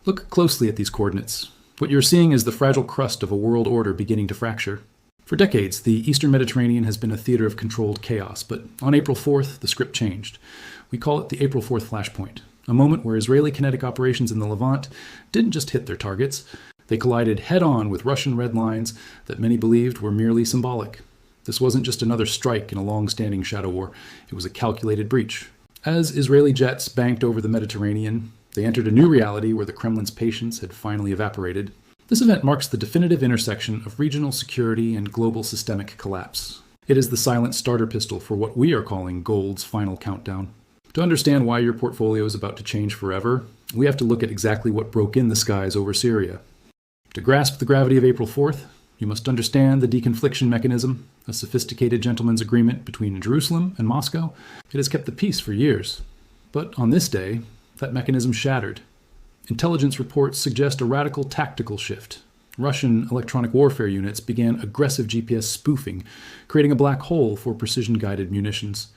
Look closely at these coordinates. What you're seeing is the fragile crust of a world order beginning to fracture. For decades, the Eastern Mediterranean has been a theater of controlled chaos, but on April 4th, the script changed. We call it the April 4th Flashpoint, a moment where Israeli kinetic operations in the Levant didn't just hit their targets, they collided head-on with Russian red lines that many believed were merely symbolic. This wasn't just another strike in a long-standing shadow war, it was a calculated breach. As Israeli jets banked over the Mediterranean, they entered a new reality where the Kremlin's patience had finally evaporated. This event marks the definitive intersection of regional security and global systemic collapse. It is the silent starter pistol for what we are calling gold's final countdown. To understand why your portfolio is about to change forever, we have to look at exactly what broke in the skies over Syria. To grasp the gravity of April 4th, you must understand the deconfliction mechanism, a sophisticated gentleman's agreement between Jerusalem and Moscow. It has kept the peace for years. But on this day, that mechanism shattered. Intelligence reports suggest a radical tactical shift. Russian electronic warfare units began aggressive GPS spoofing, creating a black hole for precision-guided munitions.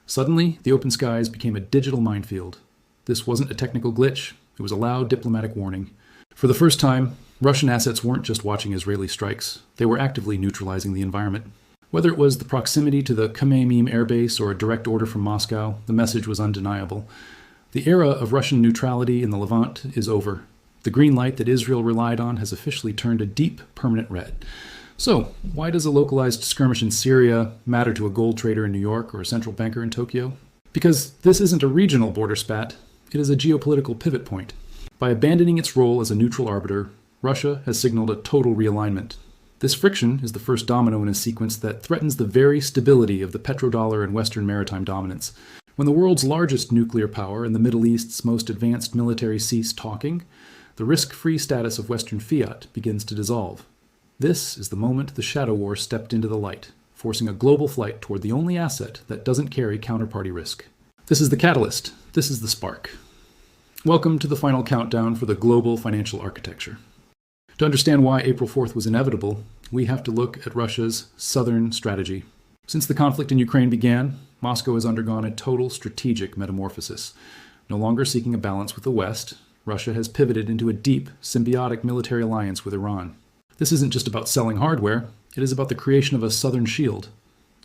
Suddenly, the open skies became a digital minefield. This wasn't a technical glitch, it was a loud diplomatic warning. For the first time, Russian assets weren't just watching Israeli strikes, they were actively neutralizing the environment. Whether it was the proximity to the Khmeimim airbase or a direct order from Moscow, the message was undeniable. The era of Russian neutrality in the Levant is over. The green light that Israel relied on has officially turned a deep, permanent red. So, why does a localized skirmish in Syria matter to a gold trader in New York or a central banker in Tokyo? Because this isn't a regional border spat, it is a geopolitical pivot point. By abandoning its role as a neutral arbiter, Russia has signaled a total realignment. This friction is the first domino in a sequence that threatens the very stability of the petrodollar and Western maritime dominance. When the world's largest nuclear power and the Middle East's most advanced military cease talking, the risk-free status of Western fiat begins to dissolve. This is the moment the shadow war stepped into the light, forcing a global flight toward the only asset that doesn't carry counterparty risk. This is the catalyst. This is the spark. Welcome to the final countdown for the global financial architecture. To understand why April 4th was inevitable, we have to look at Russia's southern strategy. Since the conflict in Ukraine began, Moscow has undergone a total strategic metamorphosis. No longer seeking a balance with the West, Russia has pivoted into a deep, symbiotic military alliance with Iran. This isn't just about selling hardware, it is about the creation of a southern shield.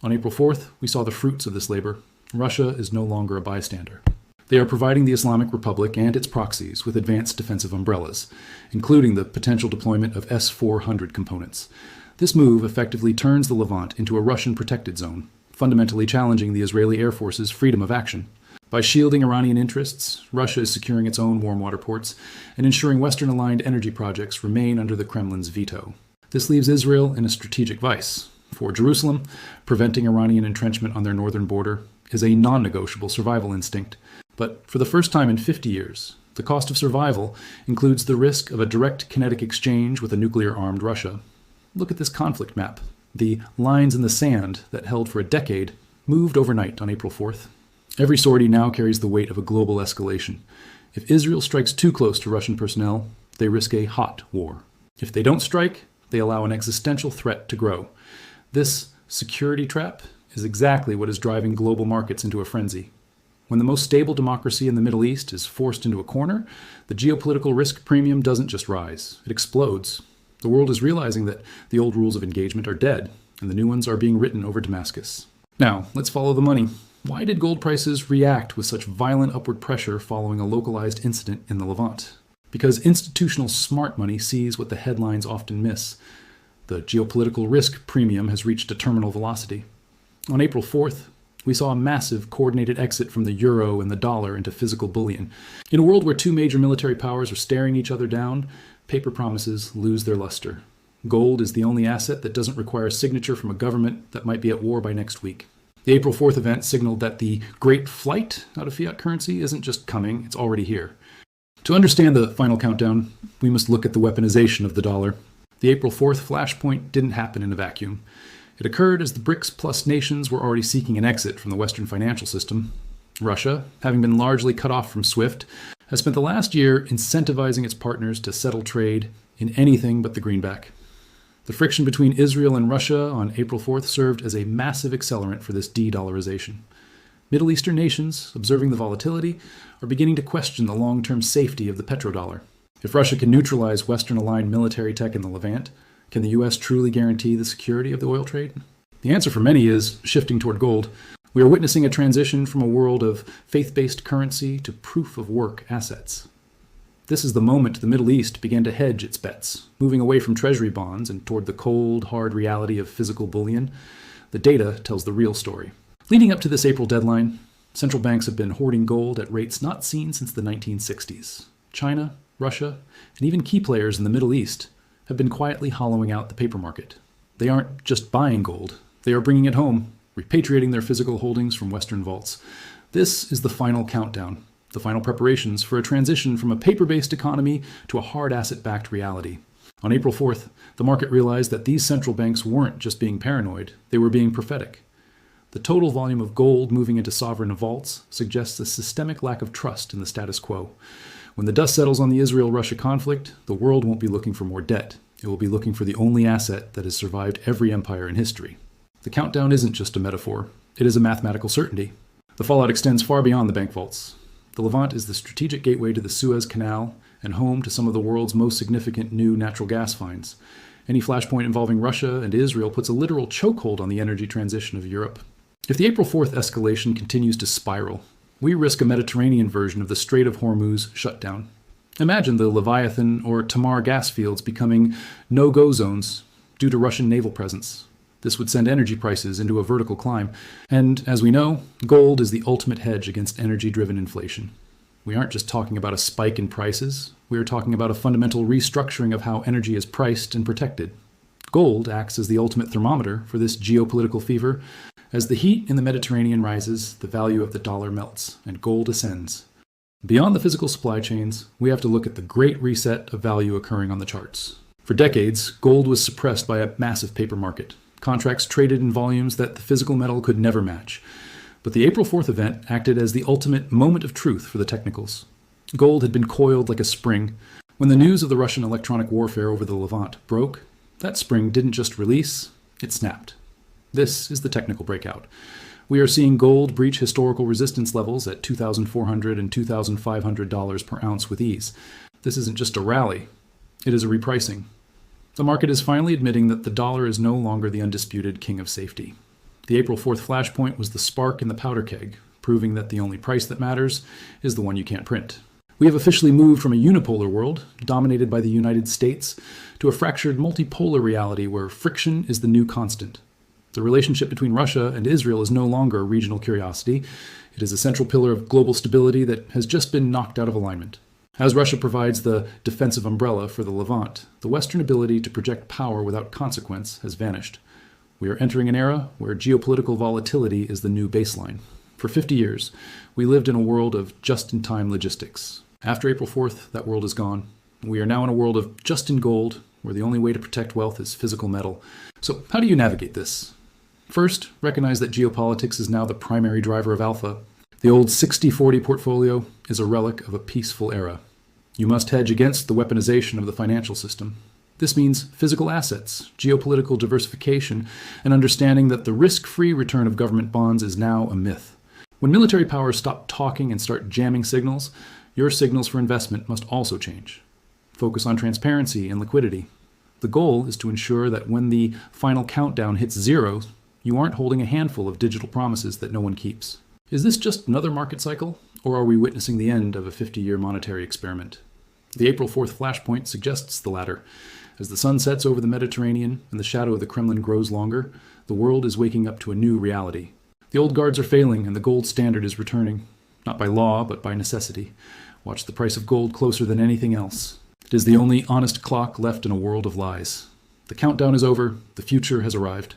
On April 4th, we saw the fruits of this labor. Russia is no longer a bystander. They are providing the Islamic Republic and its proxies with advanced defensive umbrellas, including the potential deployment of S-400 components. This move effectively turns the Levant into a Russian protected zone, fundamentally challenging the Israeli Air Force's freedom of action. By shielding Iranian interests, Russia is securing its own warm water ports and ensuring Western-aligned energy projects remain under the Kremlin's veto. This leaves Israel in a strategic vice. For Jerusalem, preventing Iranian entrenchment on their northern border is a non-negotiable survival instinct. But for the first time in 50 years, the cost of survival includes the risk of a direct kinetic exchange with a nuclear-armed Russia. Look at this conflict map. The lines in the sand that held for a decade moved overnight on April 4th. Every sortie now carries the weight of a global escalation. If Israel strikes too close to Russian personnel, they risk a hot war. If they don't strike, they allow an existential threat to grow. This security trap is exactly what is driving global markets into a frenzy. When the most stable democracy in the Middle East is forced into a corner, the geopolitical risk premium doesn't just rise, it explodes. The world is realizing that the old rules of engagement are dead, and the new ones are being written over Damascus. Now, let's follow the money. Why did gold prices react with such violent upward pressure following a localized incident in the Levant? Because institutional smart money sees what the headlines often miss. The geopolitical risk premium has reached a terminal velocity. On April 4th, we saw a massive coordinated exit from the euro and the dollar into physical bullion. In a world where two major military powers are staring each other down, paper promises lose their luster. Gold is the only asset that doesn't require a signature from a government that might be at war by next week. The April 4th event signaled that the great flight out of fiat currency isn't just coming, it's already here. To understand the final countdown, we must look at the weaponization of the dollar. The April 4th flashpoint didn't happen in a vacuum. It occurred as the BRICS plus nations were already seeking an exit from the Western financial system. Russia, having been largely cut off from SWIFT, has spent the last year incentivizing its partners to settle trade in anything but the greenback. The friction between Israel and Russia on April 4th served as a massive accelerant for this de-dollarization. Middle Eastern nations, observing the volatility, are beginning to question the long-term safety of the petrodollar. If Russia can neutralize Western-aligned military tech in the Levant, can the U.S. truly guarantee the security of the oil trade? The answer for many is shifting toward gold. We are witnessing a transition from a world of faith-based currency to proof-of-work assets. This is the moment the Middle East began to hedge its bets, moving away from treasury bonds and toward the cold, hard reality of physical bullion. The data tells the real story. Leading up to this April deadline, central banks have been hoarding gold at rates not seen since the 1960s. China, Russia, and even key players in the Middle East have been quietly hollowing out the paper market. They aren't just buying gold, they are bringing it home, repatriating their physical holdings from Western vaults. This is the final countdown, the final preparations for a transition from a paper-based economy to a hard asset-backed reality. On April 4th, the market realized that these central banks weren't just being paranoid, they were being prophetic. The total volume of gold moving into sovereign vaults suggests a systemic lack of trust in the status quo. When the dust settles on the Israel-Russia conflict, the world won't be looking for more debt. It will be looking for the only asset that has survived every empire in history. The countdown isn't just a metaphor, it is a mathematical certainty. The fallout extends far beyond the bank vaults. The Levant is the strategic gateway to the Suez Canal and home to some of the world's most significant new natural gas finds. Any flashpoint involving Russia and Israel puts a literal chokehold on the energy transition of Europe. If the April 4th escalation continues to spiral, we risk a Mediterranean version of the Strait of Hormuz shutdown. Imagine the Leviathan or Tamar gas fields becoming no-go zones due to Russian naval presence. This would send energy prices into a vertical climb. And as we know, gold is the ultimate hedge against energy-driven inflation. We aren't just talking about a spike in prices. We are talking about a fundamental restructuring of how energy is priced and protected. Gold acts as the ultimate thermometer for this geopolitical fever. As the heat in the Mediterranean rises, the value of the dollar melts, and gold ascends. Beyond the physical supply chains, we have to look at the great reset of value occurring on the charts. For decades, gold was suppressed by a massive paper market. Contracts traded in volumes that the physical metal could never match. But the April 4th event acted as the ultimate moment of truth for the technicals. Gold had been coiled like a spring. When the news of the Russian electronic warfare over the Levant broke, that spring didn't just release, it snapped. This is the technical breakout. We are seeing gold breach historical resistance levels at $2,400 and $2,500 per ounce with ease. This isn't just a rally, it is a repricing. The market is finally admitting that the dollar is no longer the undisputed king of safety. The April 4th flashpoint was the spark in the powder keg, proving that the only price that matters is the one you can't print. We have officially moved from a unipolar world, dominated by the United States, to a fractured multipolar reality where friction is the new constant. The relationship between Russia and Israel is no longer a regional curiosity. It is a central pillar of global stability that has just been knocked out of alignment. As Russia provides the defensive umbrella for the Levant, the Western ability to project power without consequence has vanished. We are entering an era where geopolitical volatility is the new baseline. For 50 years, we lived in a world of just-in-time logistics. After April 4th, that world is gone. We are now in a world of just-in-gold, where the only way to protect wealth is physical metal. So how do you navigate this? First, recognize that geopolitics is now the primary driver of alpha. The old 60-40 portfolio is a relic of a peaceful era. You must hedge against the weaponization of the financial system. This means physical assets, geopolitical diversification, and understanding that the risk-free return of government bonds is now a myth. When military powers stop talking and start jamming signals, your signals for investment must also change. Focus on transparency and liquidity. The goal is to ensure that when the final countdown hits zero, you aren't holding a handful of digital promises that no one keeps. Is this just another market cycle, or are we witnessing the end of a 50-year monetary experiment? The April 4th flashpoint suggests the latter. As the sun sets over the Mediterranean and the shadow of the Kremlin grows longer, the world is waking up to a new reality. The old guards are failing and the gold standard is returning, not by law, but by necessity. Watch the price of gold closer than anything else. It is the only honest clock left in a world of lies. The countdown is over, the future has arrived.